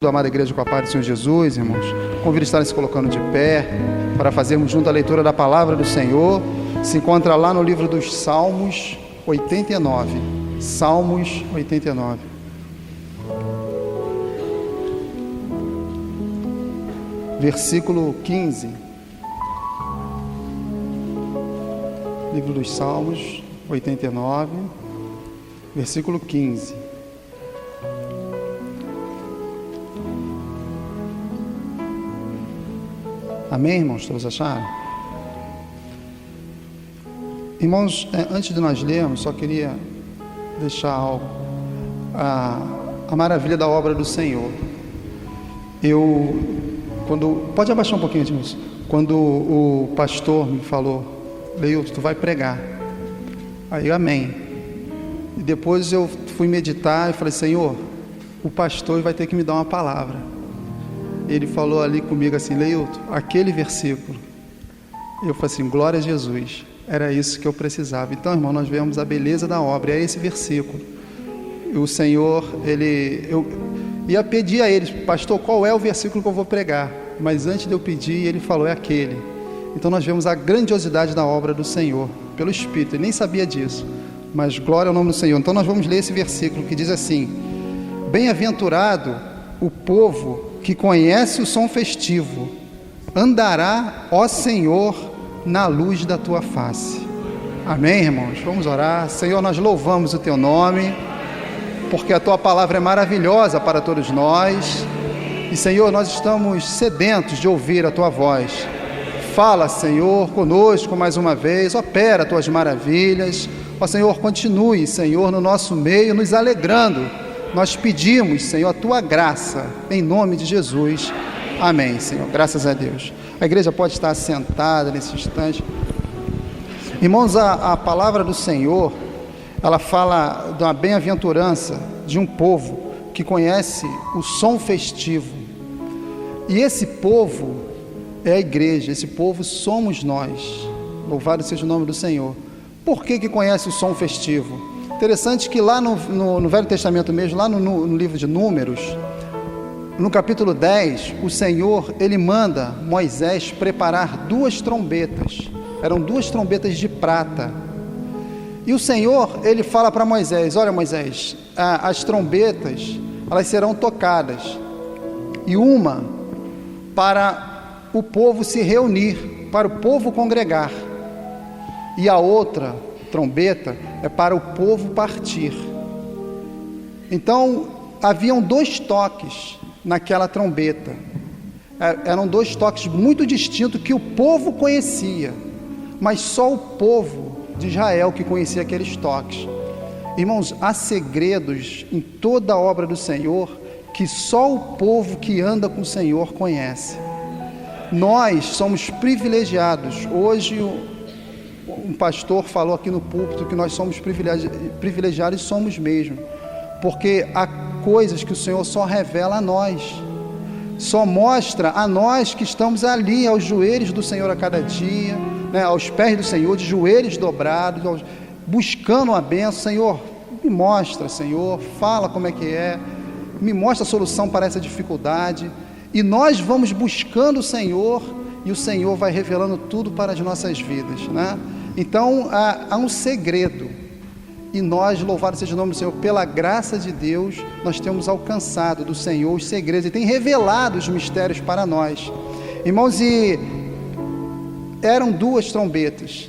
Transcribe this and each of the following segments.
Da amada igreja com a paz do Senhor Jesus, irmãos, convido a estarem se colocando de pé para fazermos junto a leitura da palavra do Senhor. Se encontra lá no livro dos Salmos 89. Salmos 89. Versículo 15. Livro dos Salmos 89, versículo 15. Amém, irmãos? Todos acharam? Irmãos, antes de nós lermos, só queria deixar algo, a maravilha da obra do Senhor. Pode abaixar um pouquinho, irmãos. Quando o pastor me falou, Leilton, tu vai pregar. Aí, amém. E depois eu fui meditar e falei, Senhor, o pastor vai ter que me dar uma palavra. Ele falou ali comigo assim, Leilton, aquele versículo. Eu falei assim, glória a Jesus, era isso que eu precisava. Então, irmão, nós vemos a beleza da obra, é esse versículo. E o Senhor, eu ia pedir a ele, pastor, qual é o versículo que eu vou pregar? Mas antes de eu pedir, ele falou, é aquele. Então nós vemos a grandiosidade da obra do Senhor, pelo Espírito, ele nem sabia disso, mas glória ao nome do Senhor. Então nós vamos ler esse versículo que diz assim, bem-aventurado o povo que conhece o som festivo, andará, ó Senhor, na luz da tua face. Amém, irmãos? Vamos orar. Senhor, nós louvamos o teu nome, porque a tua palavra é maravilhosa para todos nós, e Senhor, nós estamos sedentos de ouvir a tua voz. Fala, Senhor, conosco mais uma vez, opera as tuas maravilhas, ó Senhor, continue, Senhor, no nosso meio, nos alegrando. Nós pedimos, Senhor, a tua graça, em nome de Jesus. Amém, Senhor. Graças a Deus. A igreja pode estar sentada nesse instante. Irmãos, a palavra do Senhor, ela fala de uma bem-aventurança de um povo que conhece o som festivo. E esse povo é a igreja, esse povo somos nós. Louvado seja o nome do Senhor. Por que conhece o som festivo? Interessante que lá no Velho Testamento mesmo, lá no livro de Números, no capítulo 10, o Senhor, ele manda Moisés preparar 2 trombetas, eram 2 trombetas de prata, e o Senhor, ele fala para Moisés, olha Moisés, as trombetas, elas serão tocadas, e uma para o povo se reunir, para o povo congregar, e a outra trombeta é para o povo partir. Então haviam 2 toques naquela trombeta, eram 2 toques muito distintos que o povo conhecia, mas só o povo de Israel que conhecia aqueles toques. Irmãos, há segredos em toda a obra do Senhor que só o povo que anda com o Senhor conhece. Nós somos privilegiados. Hoje um pastor falou aqui no púlpito que nós somos privilegiados e somos mesmo, porque há coisas que o Senhor só revela a nós, só mostra a nós que estamos ali aos joelhos do Senhor a cada dia, né, aos pés do Senhor, de joelhos dobrados, buscando a bênção. Senhor, me mostra, Senhor, fala como é que é, me mostra a solução para essa dificuldade, e nós vamos buscando o Senhor, e o Senhor vai revelando tudo para as nossas vidas, né? Então há um segredo, e nós, louvado seja o nome do Senhor, pela graça de Deus, nós temos alcançado do Senhor os segredos, e tem revelado os mistérios para nós, irmãos. E eram 2 trombetas,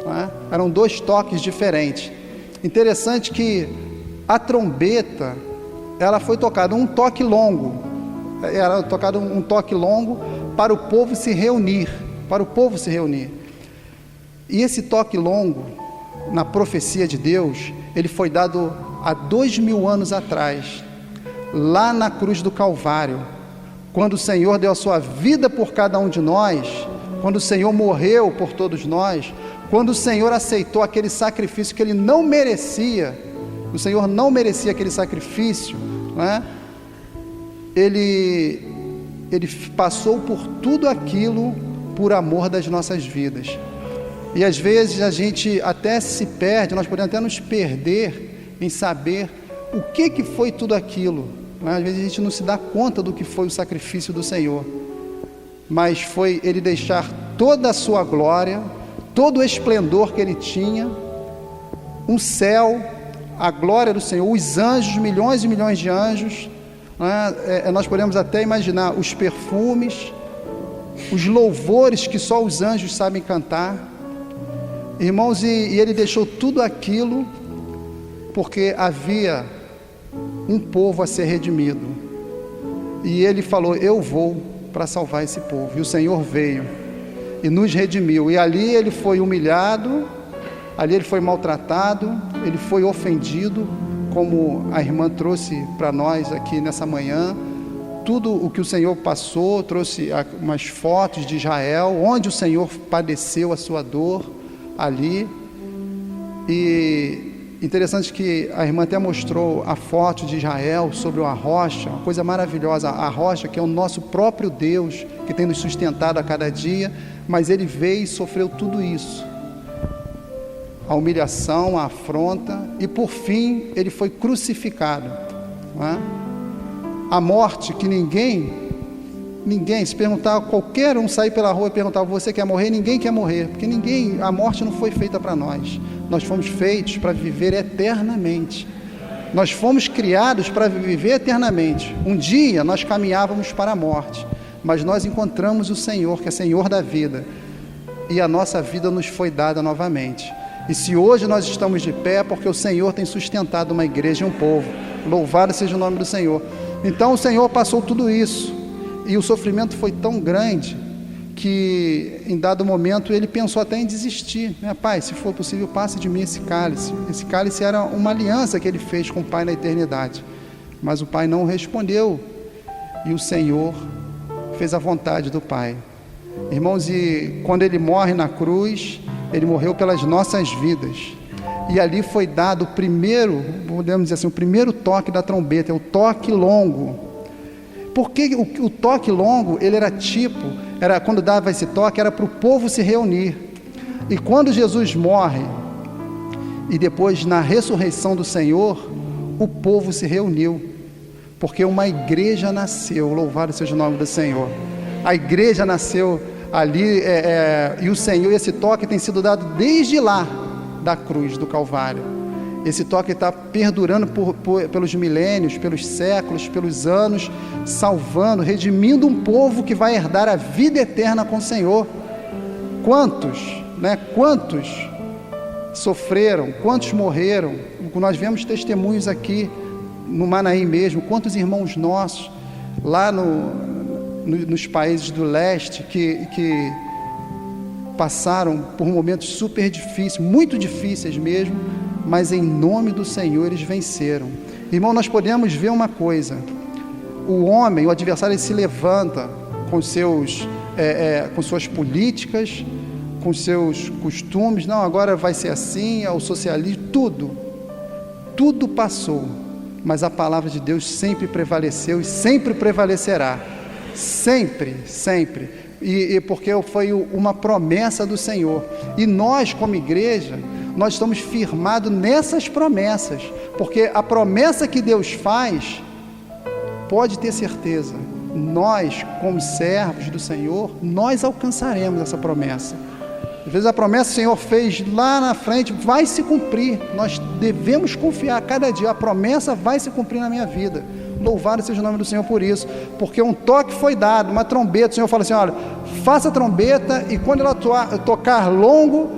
né? Eram 2 toques diferentes. Interessante que a trombeta, ela foi tocada um toque longo, era tocado um toque longo para o povo se reunir, e esse toque longo, na profecia de Deus, ele foi dado há 2000 anos atrás, lá na cruz do Calvário, quando o Senhor deu a sua vida por cada um de nós, quando o Senhor morreu por todos nós, quando o Senhor aceitou aquele sacrifício que ele não merecia, o Senhor não merecia aquele sacrifício, né? Ele passou por tudo aquilo por amor das nossas vidas. E às vezes a gente até se perde, nós podemos até nos perder em saber o que foi tudo aquilo, né? Às vezes a gente não se dá conta do que foi o sacrifício do Senhor, mas foi Ele deixar toda a sua glória, todo o esplendor que Ele tinha, um céu, a glória do Senhor, os anjos, milhões e milhões de anjos, né? Nós podemos até imaginar os perfumes, os louvores que só os anjos sabem cantar, irmãos, e Ele deixou tudo aquilo porque havia um povo a ser redimido, e Ele falou: eu vou para salvar esse povo, e o Senhor veio e nos redimiu, e ali Ele foi humilhado, ali Ele foi maltratado, Ele foi ofendido, como a irmã trouxe para nós aqui nessa manhã, tudo o que o Senhor passou, trouxe umas fotos de Israel, onde o Senhor padeceu a sua dor ali. E interessante que a irmã até mostrou a foto de Israel sobre uma rocha, uma coisa maravilhosa, a rocha que é o nosso próprio Deus, que tem nos sustentado a cada dia, mas Ele veio e sofreu tudo isso, a humilhação, a afronta, e por fim Ele foi crucificado, não é? A morte que ninguém, se perguntar, qualquer um sair pela rua e perguntar: você quer morrer? Ninguém quer morrer, porque a morte não foi feita para nós. Nós fomos feitos para viver eternamente. Nós fomos criados para viver eternamente. Um dia nós caminhávamos para a morte, mas nós encontramos o Senhor, que é Senhor da vida, e a nossa vida nos foi dada novamente. E se hoje nós estamos de pé, é porque o Senhor tem sustentado uma igreja e um povo. Louvado seja o nome do Senhor. Então o Senhor passou tudo isso, e o sofrimento foi tão grande que em dado momento Ele pensou até em desistir, né? Pai, se for possível, passe de mim esse cálice. Esse cálice era uma aliança que Ele fez com o Pai na eternidade, mas o Pai não respondeu, e o Senhor fez a vontade do Pai. Irmãos, e quando Ele morre na cruz, Ele morreu pelas nossas vidas, e ali foi dado o primeiro, podemos dizer assim, o primeiro toque da trombeta, é o toque longo. Porque o toque longo, ele era quando dava esse toque, era para o povo se reunir. E quando Jesus morre, e depois na ressurreição do Senhor, o povo se reuniu, porque uma igreja nasceu. Louvado seja o nome do Senhor. A igreja nasceu ali, e o Senhor, esse toque tem sido dado desde lá da cruz do Calvário. Esse toque está perdurando pelos milênios, pelos séculos, pelos anos, salvando, redimindo um povo que vai herdar a vida eterna com o Senhor. Quantos sofreram, quantos morreram? Nós vemos testemunhos aqui no Manaim mesmo, quantos irmãos nossos lá nos países do leste que passaram por momentos super difíceis, muito difíceis mesmo, mas em nome do Senhor eles venceram. Irmão, nós podemos ver uma coisa: o homem, o adversário, ele se levanta com suas políticas, com seus costumes. Não, agora vai ser assim, é o socialismo, tudo passou, mas a palavra de Deus sempre prevaleceu e sempre prevalecerá, sempre, e porque foi uma promessa do Senhor, e nós como igreja, nós estamos firmados nessas promessas, porque a promessa que Deus faz, pode ter certeza, nós como servos do Senhor, nós alcançaremos essa promessa. Às vezes a promessa que o Senhor fez lá na frente vai se cumprir, nós devemos confiar cada dia, a promessa vai se cumprir na minha vida. Louvado seja o nome do Senhor por isso, porque um toque foi dado, uma trombeta. O Senhor fala assim: olha, faça a trombeta, e quando ela tocar longo,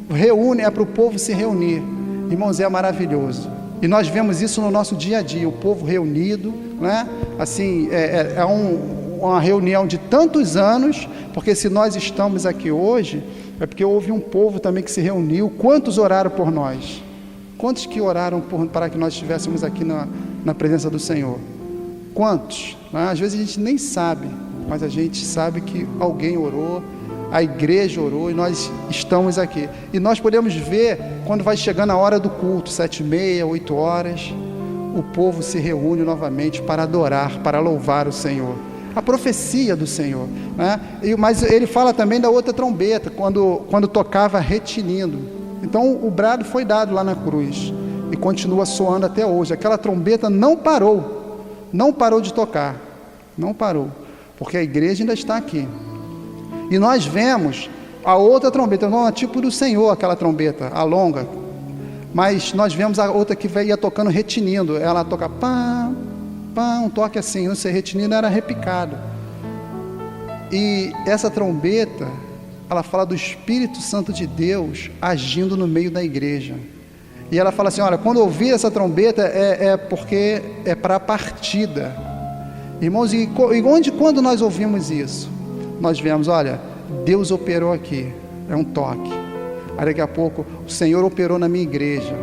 reúne, é para o povo se reunir. Irmãos, é maravilhoso, e nós vemos isso no nosso dia a dia, o povo reunido, né? Assim, uma reunião de tantos anos, porque se nós estamos aqui hoje, é porque houve um povo também que se reuniu. Quantos oraram por nós? Quantos que oraram para que nós estivéssemos aqui na presença do Senhor? Quantos? Às vezes a gente nem sabe, mas a gente sabe que alguém orou, a igreja orou, e nós estamos aqui. E nós podemos ver, quando vai chegando a hora do culto, 7h30, 8 horas, o povo se reúne novamente para adorar, para louvar o Senhor. A profecia do Senhor, né? Mas ele fala também da outra trombeta, quando tocava retinindo. Então o brado foi dado lá na cruz, e continua soando até hoje. Aquela trombeta não parou, não parou de tocar, não parou, porque a igreja ainda está aqui. E nós vemos a outra trombeta, não é tipo do Senhor, aquela trombeta, a longa, mas nós vemos a outra que ia tocando, retinindo, ela toca pá, pá, um toque assim, não sei, retinindo era repicado. E essa trombeta, ela fala do Espírito Santo de Deus agindo no meio da igreja. E ela fala assim, olha, quando ouvir essa trombeta é porque é para a partida. Irmãos, quando nós ouvimos isso, nós vemos, olha, Deus operou aqui, é um toque. Aí daqui a pouco, o Senhor operou na minha igreja,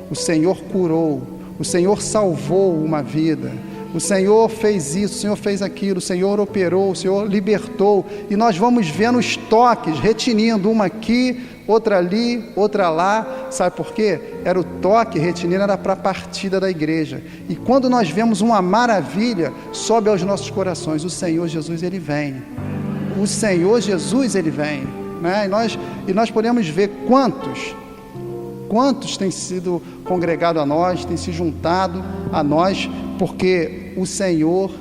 o Senhor curou, o Senhor salvou uma vida, o Senhor fez isso, o Senhor fez aquilo, o Senhor operou, o Senhor libertou, e nós vamos vendo os toques, retinindo, uma aqui, outra ali, outra lá. Sabe por quê? Era o toque, retinindo, era para a partida da igreja. E quando nós vemos uma maravilha, sobe aos nossos corações, o Senhor Jesus, Ele vem. O Senhor Jesus, Ele vem, né? E nós podemos ver quantos têm sido congregados a nós, têm se juntado a nós, porque o Senhor,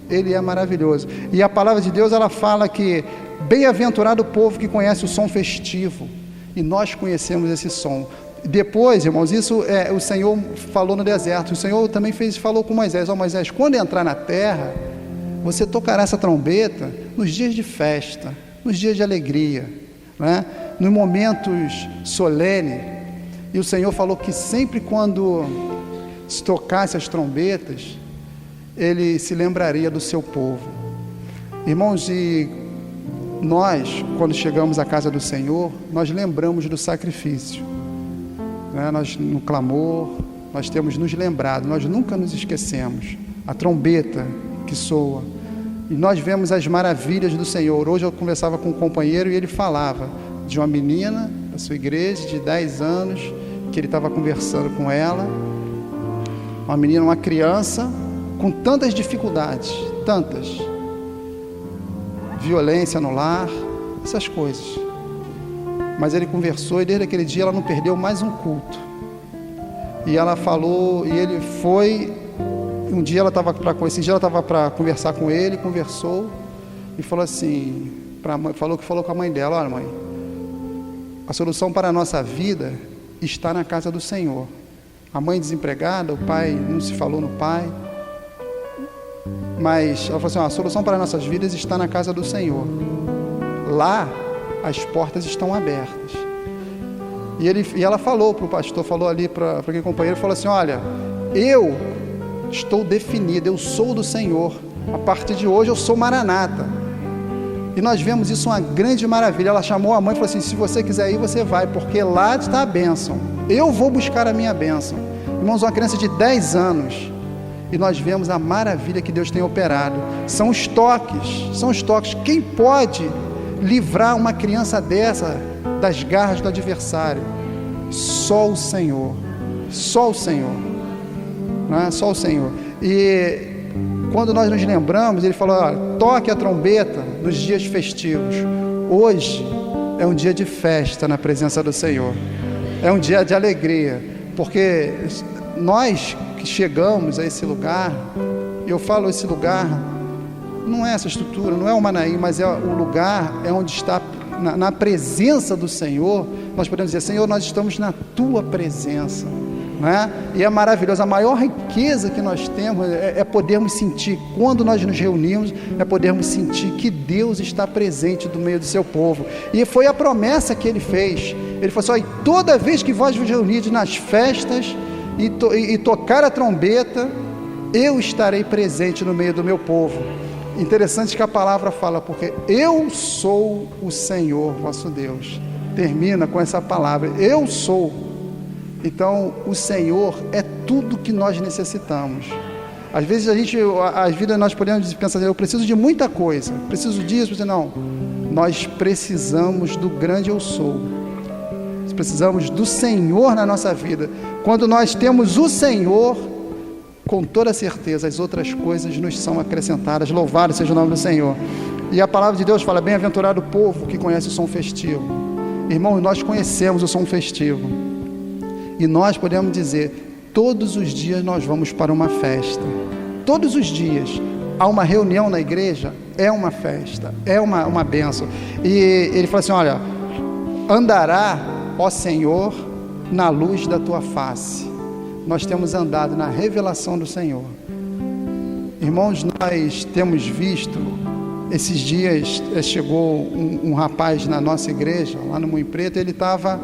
Ele é maravilhoso. E a palavra de Deus, ela fala que bem-aventurado o povo que conhece o som festivo, e nós conhecemos esse som. Depois, irmãos, isso o Senhor falou no deserto, o Senhor também falou com Moisés, Moisés, quando entrar na terra, você tocará essa trombeta nos dias de festa, nos dias de alegria, né? Nos momentos solenes. E o Senhor falou que sempre quando se tocasse as trombetas, Ele se lembraria do seu povo. Irmãos, e nós, quando chegamos à casa do Senhor, nós lembramos do sacrifício, né? Nós, no clamor, nós temos nos lembrado, nós nunca nos esquecemos. A trombeta que soa, e nós vemos as maravilhas do Senhor. Hoje eu conversava com um companheiro e ele falava de uma menina da sua igreja de 10 anos, que ele estava conversando com ela, uma menina, uma criança com tantas dificuldades, tantas, violência no lar, essas coisas, mas ele conversou, e desde aquele dia ela não perdeu mais um culto. E ela falou, e ele foi. Um dia ela estava para conversar com ele, conversou e falou assim, falou com a mãe dela, olha mãe, a solução para a nossa vida está na casa do Senhor. A mãe desempregada, o pai, não se falou no pai, mas ela falou assim, a solução para nossas vidas está na casa do Senhor. Lá as portas estão abertas. E ela falou para o pastor, falou ali para aquele companheiro, falou assim, olha, eu estou definida, eu sou do Senhor, a partir de hoje eu sou Maranata. E nós vemos isso uma grande maravilha. Ela chamou a mãe e falou assim, se você quiser ir, você vai, porque lá está a bênção, eu vou buscar a minha bênção. Irmãos, uma criança de 10 anos, e nós vemos a maravilha que Deus tem operado. São os toques. Quem pode livrar uma criança dessa das garras do adversário? Só o Senhor, só o Senhor, não é? Só o Senhor. E quando nós nos lembramos, ele falou, toque a trombeta nos dias festivos. Hoje é um dia de festa na presença do Senhor, é um dia de alegria, porque nós que chegamos a esse lugar, eu falo esse lugar, não é essa estrutura, não é o Manaim, mas é o lugar, é onde está, na presença do Senhor, nós podemos dizer, Senhor, nós estamos na Tua presença, né? E é maravilhoso. A maior riqueza que nós temos é podermos sentir, quando nós nos reunimos, é podermos sentir que Deus está presente no meio do seu povo. E foi a promessa que Ele fez. Ele falou assim, toda vez que vós vos reunirdes nas festas e tocar a trombeta, eu estarei presente no meio do meu povo. Interessante que a palavra fala, porque eu sou o Senhor vosso Deus. Termina com essa palavra, eu sou. Então o Senhor é tudo que nós necessitamos. Às vezes nós podemos pensar, eu preciso de muita coisa, preciso disso, não, nós precisamos do grande eu sou, precisamos do Senhor na nossa vida. Quando nós temos o Senhor, com toda certeza as outras coisas nos são acrescentadas. Louvado seja o nome do Senhor. E a palavra de Deus fala, bem-aventurado o povo que conhece o som festivo. Irmãos, nós conhecemos o som festivo, e nós podemos dizer, todos os dias nós vamos para uma festa, todos os dias há uma reunião na igreja, é uma festa, é uma bênção. E ele falou assim: olha, andará, ó Senhor, na luz da tua face. Nós temos andado na revelação do Senhor. Irmãos, nós temos visto, esses dias chegou um rapaz na nossa igreja, lá no Moinho Preto. Ele estava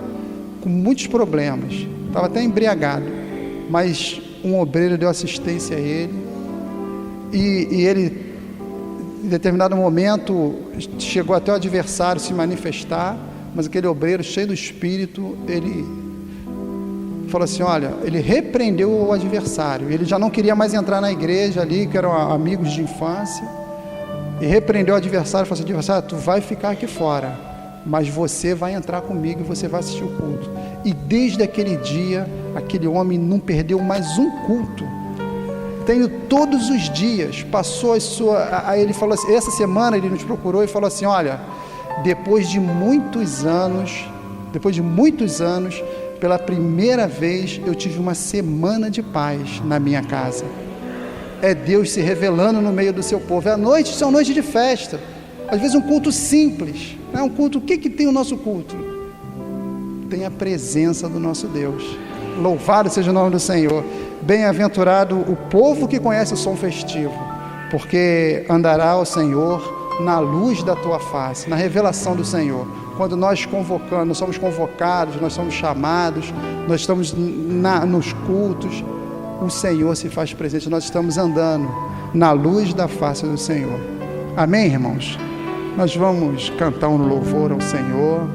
com muitos problemas, estava até embriagado, mas um obreiro deu assistência a ele, e ele, em determinado momento, chegou até o adversário se manifestar, mas aquele obreiro, cheio do Espírito, ele falou assim: olha, ele repreendeu o adversário. Ele já não queria mais entrar na igreja ali, que eram amigos de infância, e repreendeu o adversário. Falou assim: adversário, tu vai ficar aqui fora, mas você vai entrar comigo e você vai assistir o culto. E desde aquele dia, aquele homem não perdeu mais um culto. Tenho todos os dias, passou aí ele falou assim, essa semana ele nos procurou e falou assim: olha, depois de muitos anos, pela primeira vez eu tive uma semana de paz na minha casa. É Deus se revelando no meio do seu povo. À noite, são noites de festa, às vezes um culto simples, né? Um culto, o que tem o nosso culto? Tem a presença do nosso Deus. Louvado seja o nome do Senhor. Bem-aventurado o povo que conhece o som festivo, porque andará o Senhor na luz da tua face, na revelação do Senhor. Quando nós somos convocados, nós somos chamados, nós estamos nos cultos, o Senhor se faz presente. Nós estamos andando na luz da face do Senhor. Amém, irmãos? Nós vamos cantar um louvor ao Senhor.